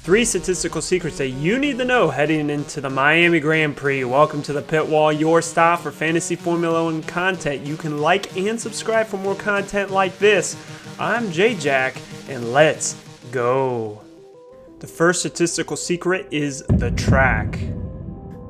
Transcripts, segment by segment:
3 statistical secrets that you need to know heading into the Miami Grand Prix. Welcome to the Pit Wall, your stop for fantasy Formula One content. You can like and subscribe for more content like this. I'm J-Jack, and let's go. The first statistical secret is the track.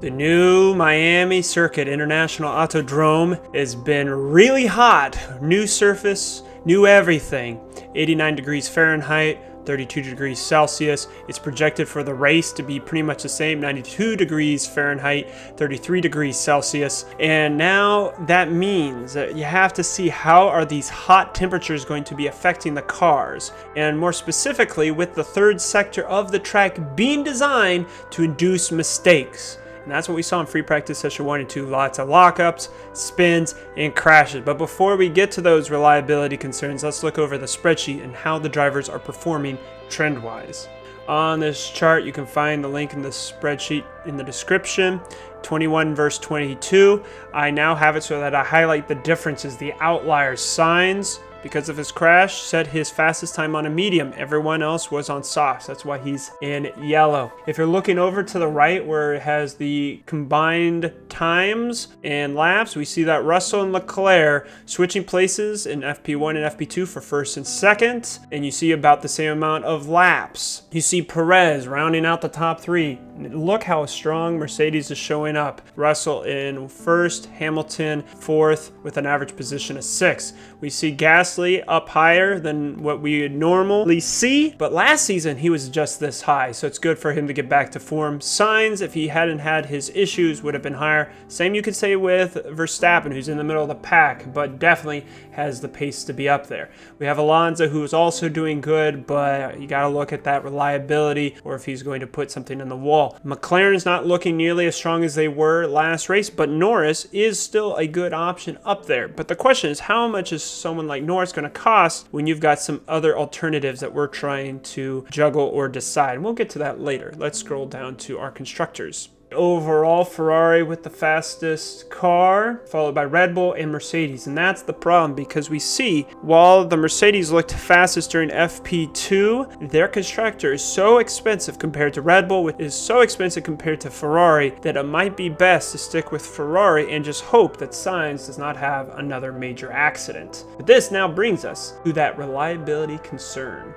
The new Miami Circuit International Autodrome has been really hot. New surface, new everything. 89 degrees Fahrenheit, 32 degrees Celsius. It's projected for the race to be pretty much the same, 92 degrees Fahrenheit, 33 degrees Celsius. And now that means that you have to see how are these hot temperatures going to be affecting the cars. And more specifically, with the third sector of the track being designed to induce mistakes. And that's what we saw in free practice session 1 and 2. Lots of lockups, spins, and crashes. But before we get to those reliability concerns, let's look over the spreadsheet and how the drivers are performing trend-wise. On this chart, you can find the link in the spreadsheet in the description. 21 verse 22. I now have it so that I highlight the differences, the outliers. Signs, because of his crash, set his fastest time on a medium. Everyone else was on softs. That's why he's in yellow. If you're looking over to the right where it has the combined times and laps, we see that Russell and Leclerc switching places in FP1 and FP2 for first and second. And you see about the same amount of laps. You see Perez rounding out the top 3. Look how strong Mercedes is showing up. Russell in first, Hamilton fourth with an average position of 6. We see Gasly up higher than what we would normally see, but last season he was just this high, so it's good for him to get back to form. Sainz, if he hadn't had his issues, would have been higher. Same you could say with Verstappen, who's in the middle of the pack, but definitely has the pace to be up there. We have Alonso, who is also doing good, but you got to look at that reliability or if he's going to put something in the wall. McLaren's not looking nearly as strong as they were last race, but Norris is still a good option up there. But the question is, how much is someone like Norris going to cost when you've got some other alternatives that we're trying to juggle or decide? And we'll get to that later. Let's scroll down to our constructors. Overall, Ferrari with the fastest car, followed by Red Bull and Mercedes. And that's the problem, because we see while the Mercedes looked fastest during FP2, their constructor is so expensive compared to Red Bull, which is so expensive compared to Ferrari, that it might be best to stick with Ferrari and just hope that Sainz does not have another major accident. But this now brings us to that reliability concern.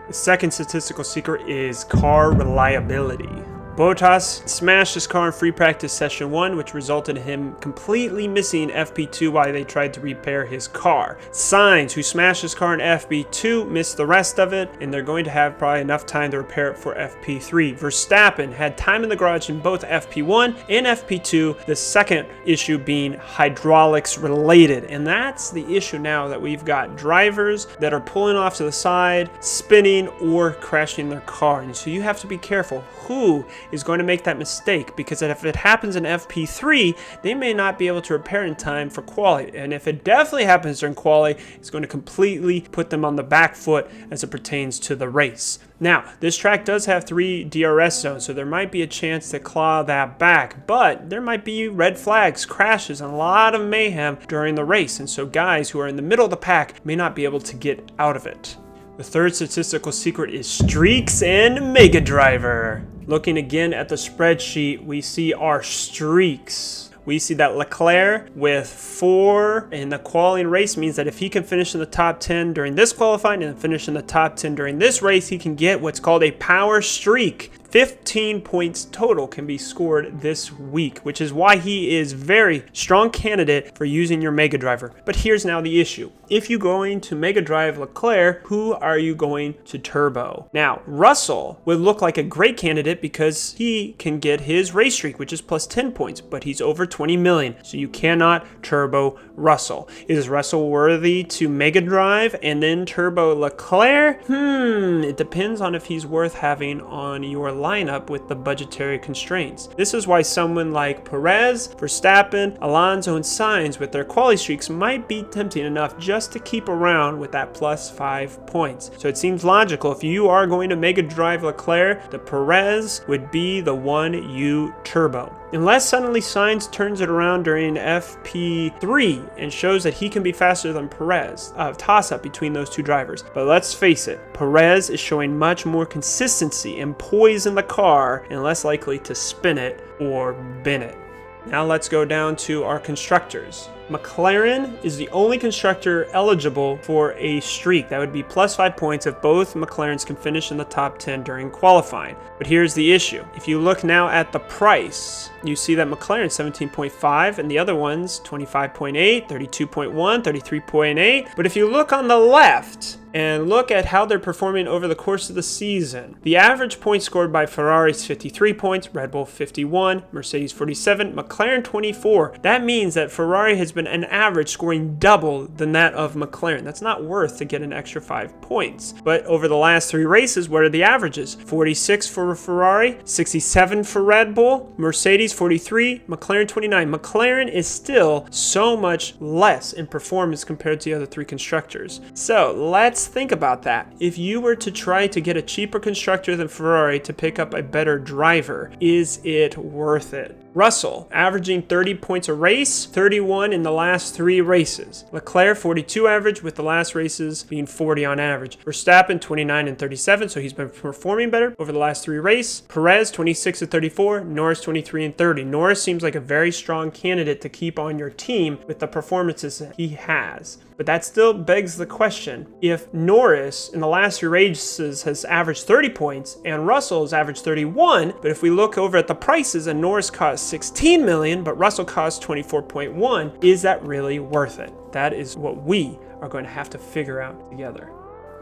The second statistical secret is car reliability. Bottas smashed his car in free practice session 1, which resulted in him completely missing FP2 while they tried to repair his car. Sainz, who smashed his car in FP2, missed the rest of it, and they're going to have probably enough time to repair it for FP3. Verstappen had time in the garage in both FP1 and FP2, the second issue being hydraulics related. And that's the issue now, that we've got drivers that are pulling off to the side, spinning, or crashing their car. And so you have to be careful who is going to make that mistake, because if it happens in FP3, they may not be able to repair in time for quali. And if it definitely happens during quali, it's going to completely put them on the back foot as it pertains to the race. Now, this track does have 3 DRS zones, so there might be a chance to claw that back, but there might be red flags, crashes, and a lot of mayhem during the race. And so guys who are in the middle of the pack may not be able to get out of it. The third statistical secret is streaks and Mega Driver. Looking again at the spreadsheet, we see our streaks. We see that Leclerc with 4 in the qualifying race means that if he can finish in the top 10 during this qualifying and finish in the top 10 during this race, he can get what's called a power streak. 15 points total can be scored this week, which is why he is very strong candidate for using your Mega Driver. But here's now the issue. If you're going to Mega Drive Leclerc, who are you going to turbo? Now, Russell would look like a great candidate because he can get his race streak, which is plus 10 points, but he's over 20 million, so you cannot turbo Russell. Is Russell worthy to Mega Drive and then turbo Leclerc? It depends on if he's worth having on your lineup with the budgetary constraints. This is why someone like Perez, Verstappen, Alonso, and Sainz with their quality streaks might be tempting enough just to keep around with that plus 5 points. So it seems logical if you are going to make a drive Leclerc, the Perez would be the one you turbo. Unless suddenly Sainz turns it around during FP3 and shows that he can be faster than Perez, a toss-up between those two drivers. But let's face it, Perez is showing much more consistency and poise in the car and less likely to spin it or bin it. Now let's go down to our constructors. McLaren is the only constructor eligible for a streak. That would be plus 5 points if both McLarens can finish in the top 10 during qualifying. But here's the issue. If you look now at the price, you see that McLaren 17.5 and the other ones 25.8, 32.1, 33.8. But if you look on the left and look at how they're performing over the course of the season, the average points scored by Ferrari is 53 points, Red Bull 51, Mercedes 47, McLaren 24. That means that Ferrari has been an average scoring double than that of McLaren. That's not worth to get an extra 5 points. But over the last 3 races, what are the averages? 46 for Ferrari, 67 for Red Bull, Mercedes 43, McLaren 29. McLaren is still so much less in performance compared to the other 3 constructors. So let's think about that. If you were to try to get a cheaper constructor than Ferrari to pick up a better driver, is it worth it? Russell, averaging 30 points a race, 31 in the last 3 races. Leclerc, 42 average, with the last races being 40 on average. Verstappen, 29 and 37, so he's been performing better over the last 3 races. Perez, 26 and 34, Norris, 23 and 30. Norris seems like a very strong candidate to keep on your team with the performances that he has. But that still begs the question, if Norris in the last 3 races has averaged 30 points and Russell has averaged 31, but if we look over at the prices and Norris costs 16 million, but Russell costs 24.1, is that really worth it? That is what we are going to have to figure out together.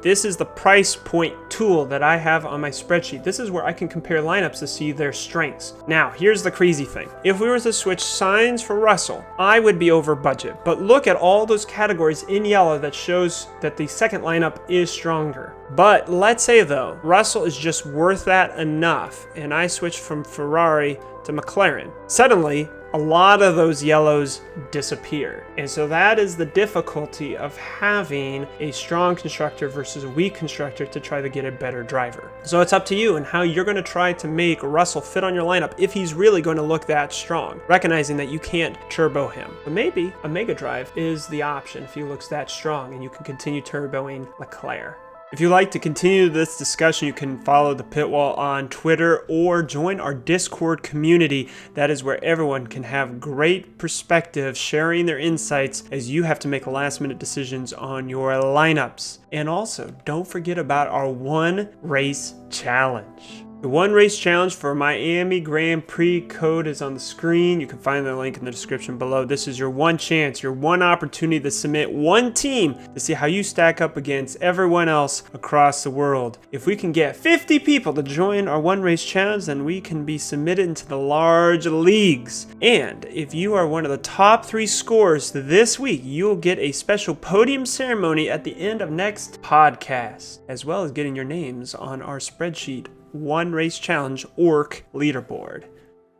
This is the price point tool that I have on my spreadsheet. This is where I can compare lineups to see their strengths. Now, here's the crazy thing. If we were to switch Sainz for Russell, I would be over budget. But look at all those categories in yellow that shows that the second lineup is stronger. But let's say though, Russell is just worth that enough, and I switch from Ferrari to McLaren. Suddenly, a lot of those yellows disappear. And so that is the difficulty of having a strong constructor versus a weak constructor to try to get a better driver. So it's up to you and how you're going to try to make Russell fit on your lineup if he's really going to look that strong, recognizing that you can't turbo him. But maybe a Mega Drive is the option if he looks that strong and you can continue turboing Leclerc. If you'd like to continue this discussion, you can follow the Pitwall on Twitter or join our Discord community. That is where everyone can have great perspective, sharing their insights as you have to make last-minute decisions on your lineups. And also, don't forget about our one race challenge. The one race challenge for Miami Grand Prix code is on the screen. You can find the link in the description below. This is your one chance, your one opportunity to submit one team to see how you stack up against everyone else across the world. If we can get 50 people to join our one race challenge, then we can be submitted into the large leagues. And if you are one of the top 3 scorers this week, you'll get a special podium ceremony at the end of next podcast, as well as getting your names on our spreadsheet One Race Challenge Orc leaderboard.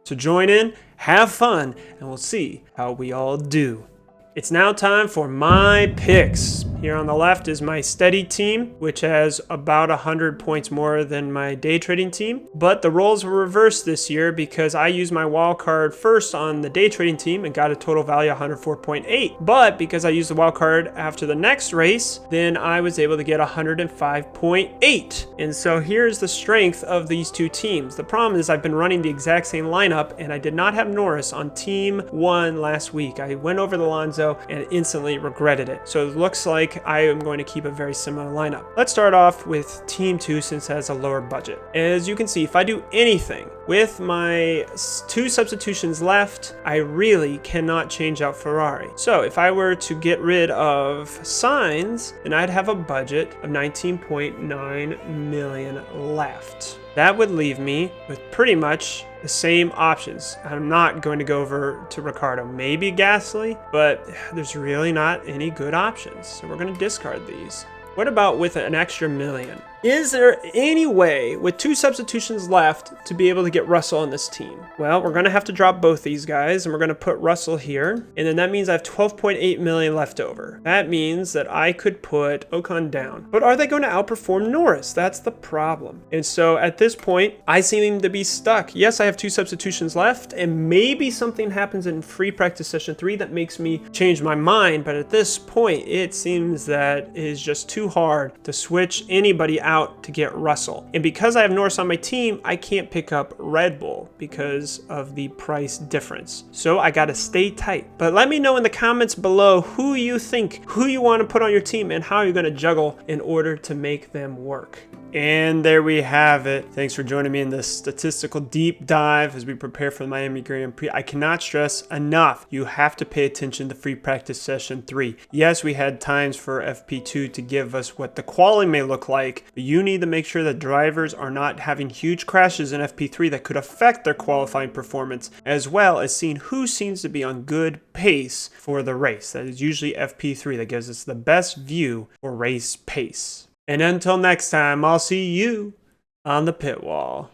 So join in, have fun, and we'll see how we all do. It's now time for my picks. Here on the left is my steady team, which has about 100 points more than my day trading team. But the roles were reversed this year because I used my wild card first on the day trading team and got a total value of 104.8. But because I used the wild card after the next race, then I was able to get 105.8. And so here's the strength of these two teams. The problem is I've been running the exact same lineup and I did not have Norris on team 1 last week. I went over the Alonso and instantly regretted it. So it looks like I am going to keep a very similar lineup. Let's start off with team 2 since it has a lower budget. As you can see, if I do anything with my 2 substitutions left, I really cannot change out Ferrari. So if I were to get rid of Sainz, then I'd have a budget of 19.9 million left. That would leave me with pretty much the same options. I'm not going to go over to Ricciardo, maybe Gasly, but there's really not any good options. So we're going to discard these. What about with an extra million? Is there any way with 2 substitutions left to be able to get Russell on this team? Well, we're going to have to drop both these guys, and we're going to put Russell here. And then that means I have 12.8 million left over. That means that I could put Ocon down. But are they going to outperform Norris? That's the problem. And so at this point, I seem to be stuck. Yes, I have 2 substitutions left, and maybe something happens in free practice session 3 that makes me change my mind. But at this point, it seems that it is just too hard to switch anybody out to get Russell. And because I have Norris on my team, I can't pick up Red Bull because of the price difference. So I gotta stay tight. But let me know in the comments below who you want to put on your team and how you're gonna juggle in order to make them work. And there we have it. Thanks for joining me in this statistical deep dive as we prepare for the Miami Grand Prix. I cannot stress enough, you have to pay attention to free practice session 3. Yes, we had times for FP2 to give us what the quality may look like, but you need to make sure that drivers are not having huge crashes in FP3 that could affect their qualifying performance, as well as seeing who seems to be on good pace for the race. That is usually FP3 that gives us the best view for race pace. And until next time, I'll see you on the pit wall.